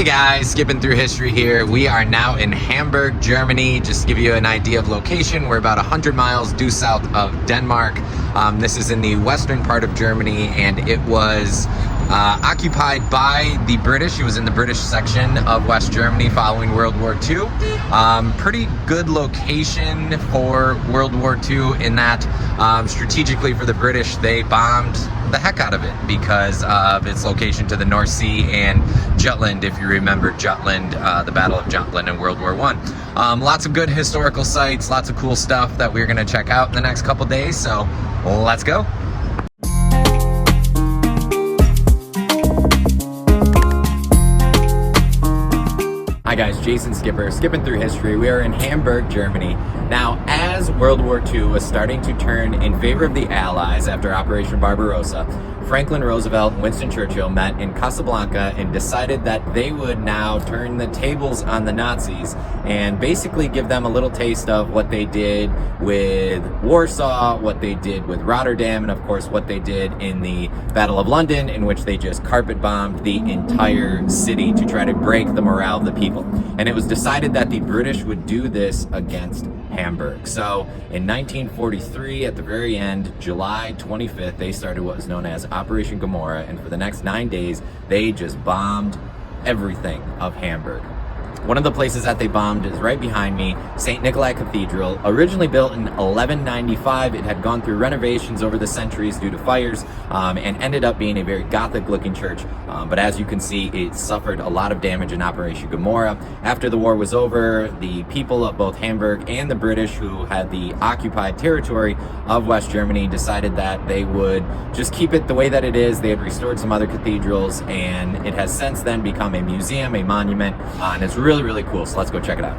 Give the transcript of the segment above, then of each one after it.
guys, skipping through history here. We are now in Hamburg, Germany. Just to give you an idea of location, we're about 100 miles due south of Denmark. This is in the western part of Germany, and it was occupied by the British. It was in the British section of West Germany following World War II. Pretty good location for World War II in that strategically for the British, they bombed the heck out of it because of its location to the North Sea and Jutland, if you remember Jutland, the Battle of Jutland in World War I. Lots of good historical sites, lots of cool stuff that we're going to check out in the next couple days, so let's go. Hi guys, Jason Skipper, skipping through history. We are in Hamburg, Germany. Now, as World War II was starting to turn in favor of the Allies after Operation Barbarossa, Franklin Roosevelt and Winston Churchill met in Casablanca and decided that they would now turn the tables on the Nazis and basically give them a little taste of what they did with Warsaw, what they did with Rotterdam, and of course what they did in the Battle of London, in which they just carpet bombed the entire city to try to break the morale of the people. And it was decided that the British would do this against Hamburg. So in 1943, at the very end, July 25th, they started what was known as Operation Gomorrah, and for the next 9 days, they just bombed everything of Hamburg. One of the places that they bombed is right behind me, St. Nikolai Cathedral. Originally built in 1195, it had gone through renovations over the centuries due to fires, and ended up being a very Gothic-looking church. But as you can see, it suffered a lot of damage in Operation Gomorrah. After the war was over, the people of both Hamburg and the British, who had the occupied territory of West Germany, decided that they would just keep it the way that it is. They had restored some other cathedrals, and it has since then become a museum, a monument, and it's really cool, so let's go check it out.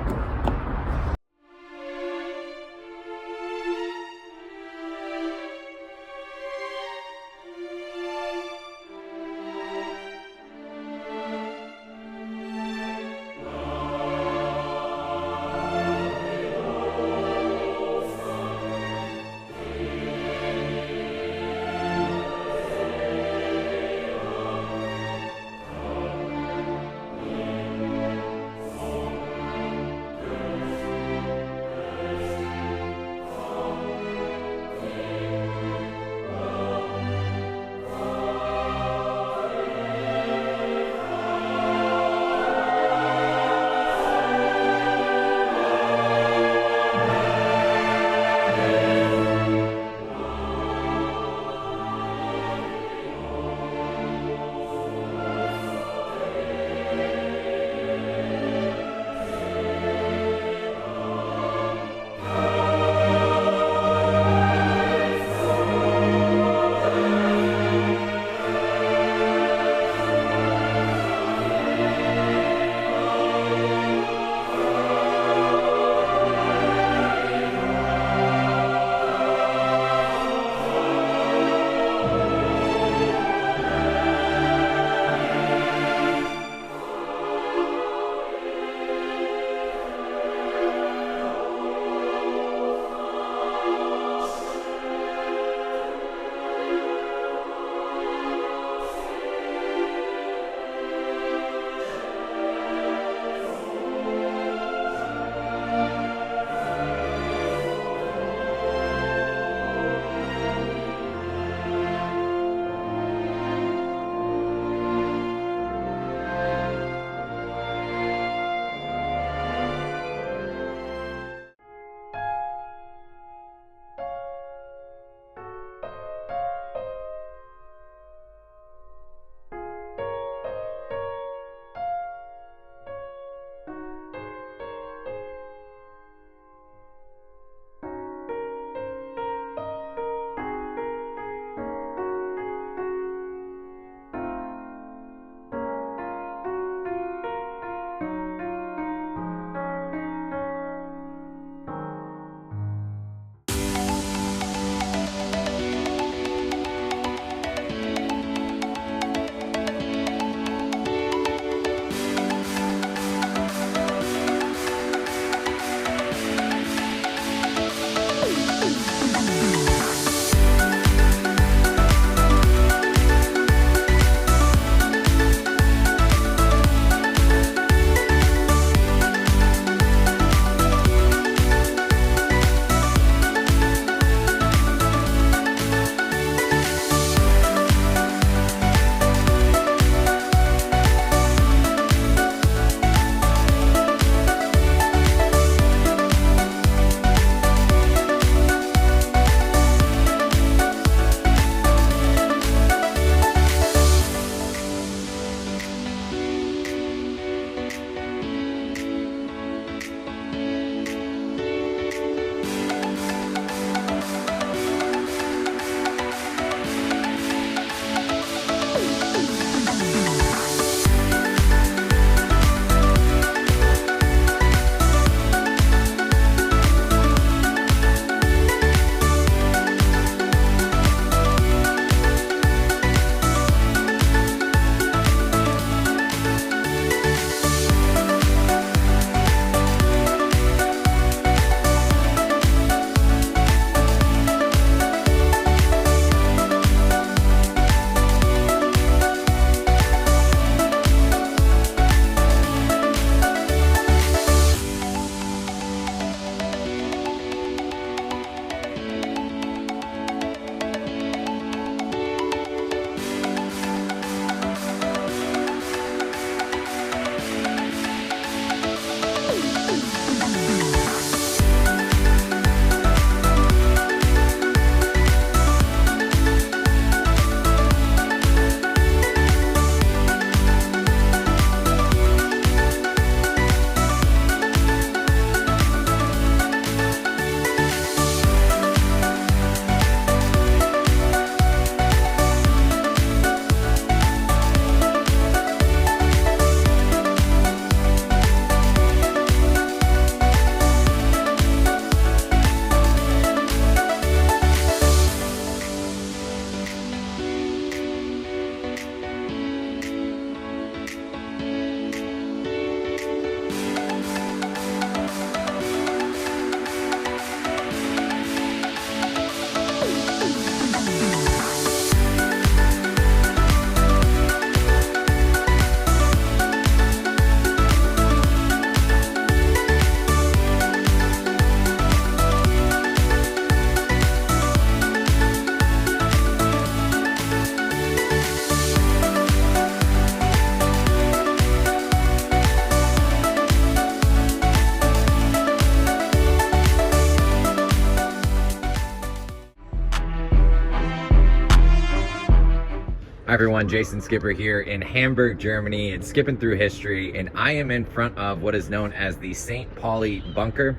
Hi everyone, Jason Skipper here in Hamburg, Germany. It's skipping through history, and I am in front of what is known as the St. Pauli bunker.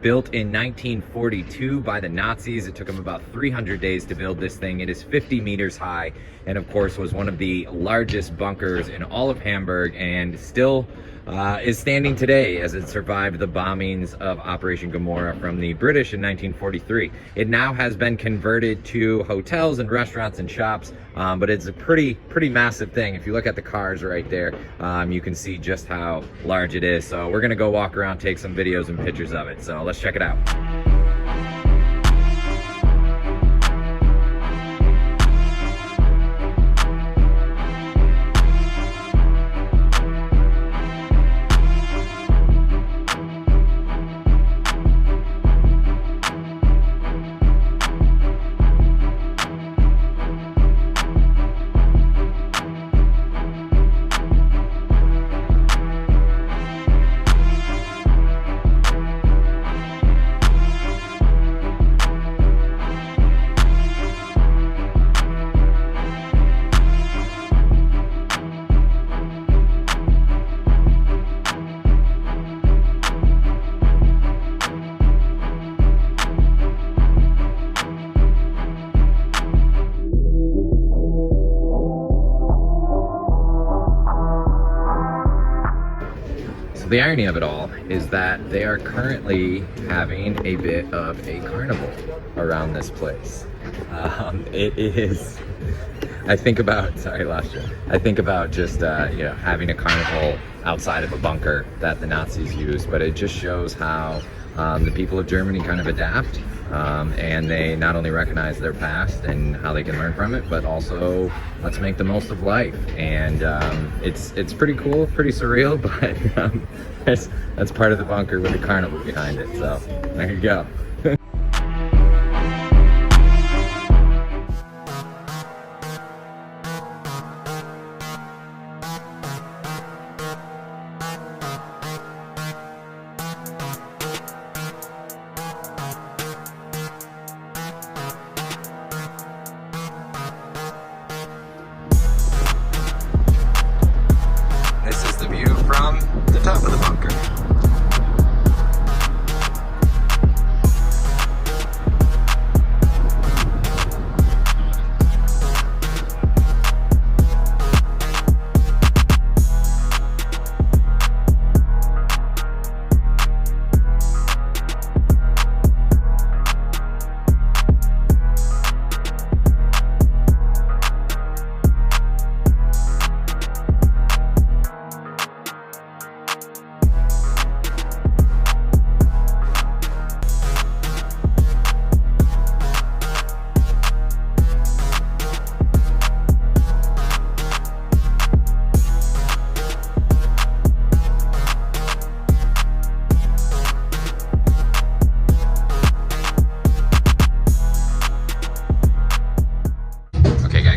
Built in 1942 by the Nazis. It took them about 300 days to build this thing. It is 50 meters high, and of course was one of the largest bunkers in all of Hamburg, and still is standing today as it survived the bombings of Operation Gomorrah from the British in 1943. It now has been converted to hotels and restaurants and shops, but it's a pretty massive thing. If you look at the cars right there, you can see just how large it is. So we're gonna go walk around, take some videos and pictures of it. So let's check it out. The irony of it all is that they are currently having a bit of a carnival around this place. It is, I think about just having a carnival outside of a bunker that the Nazis used, but it just shows how the people of Germany kind of adapt, and they not only recognize their past and how they can learn from it, but also let's make the most of life. And it's pretty cool, pretty surreal, but that's part of the bunker with the carnival behind it. So there you go. This is the view from the top of the bunker.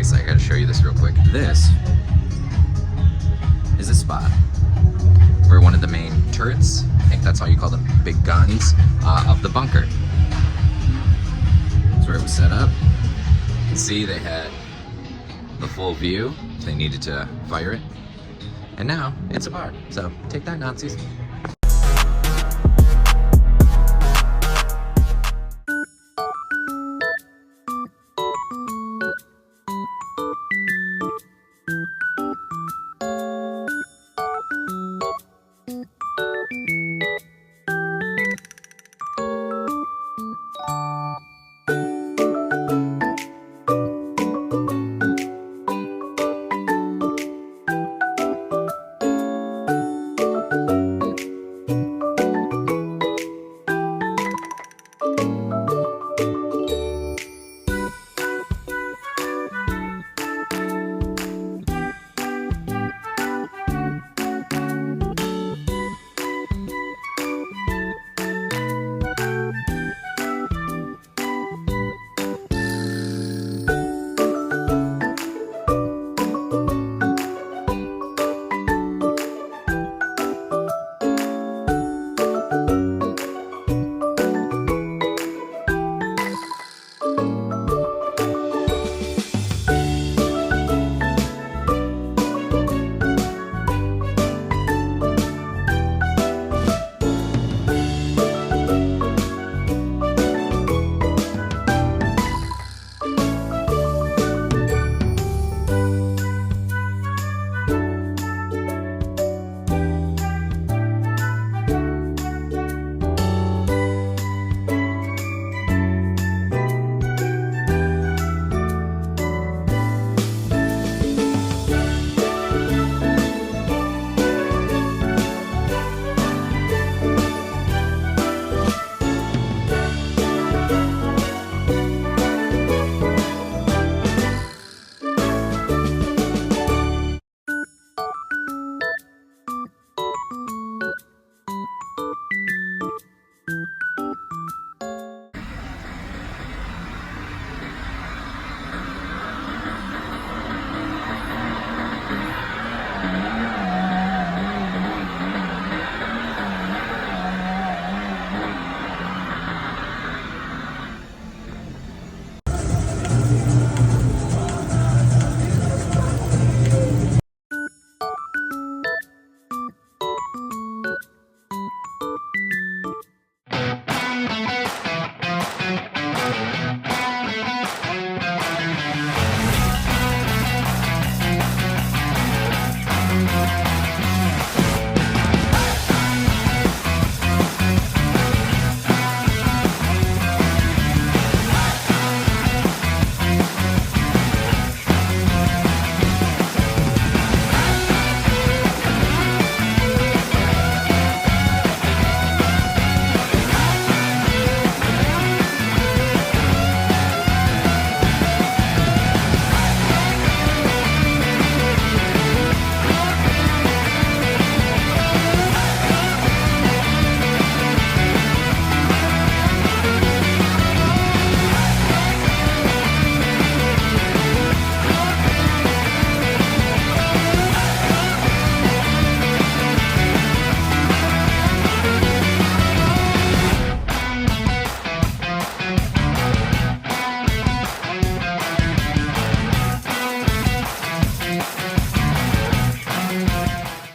I gotta show you this real quick. This is a spot where one of the main turrets, I think that's how you call them, big guns, of the bunker. That's where it was set up. You can see they had the full view if they needed to fire it. And now it's a bar. So take that, Nazis.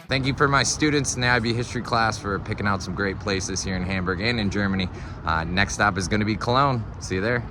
Thank you for my students in the IB history class for picking out some great places here in Hamburg and in Germany. Next stop is going to be Cologne. See you there.